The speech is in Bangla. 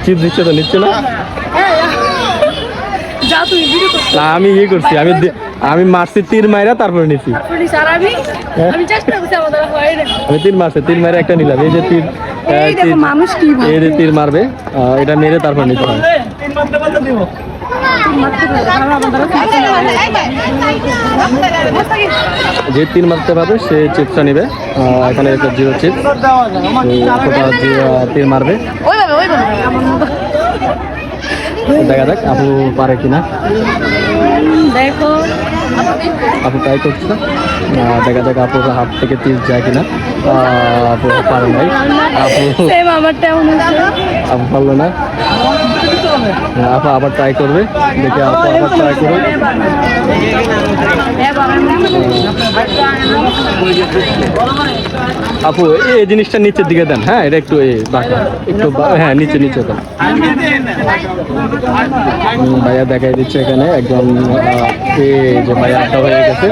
চিপস দিচ্ছে তো, নিচ্ছে না? যা তুই ভিডিও কর। না আমি ইয়ে করছি, আমি মারছি তীর মাইরা তারপরে নিছি। স্যার আমি চেষ্টা করছি আমাদের হয় না। আমি তীর মারছি, তীর মাইরা একটা নিলাম। এই যে তীর, এই দেখো মানুষ কি ভাবে। এই যে তীর মারবে, এটা মেরে তারপর নিতে হয়। যে তীর মারতে পারবে সে চিপসটা নিবে। এখানে জিরো চিপস, তীর মারবে। দেখা যাক আপু পারে কিনা। দেখো আপু ট্রাই করছে, দেখা যাক আপুর হাত থেকে তীর যায় কিনা। আপু পারে নাই, আপু আপু পারলো না। আপু আবার ট্রাই করবে, দেখে আপু আবার ট্রাই করবে। আপু এই জিনিসটা নিচের দিকে দেন, হ্যাঁ এটা একটু একটু হ্যাঁ নিচে নিচে দেন। ভাইয়া দেখাই দিচ্ছে এখানে একদম, এই যে ভাইয়া আড্ডা হয়ে গেছে।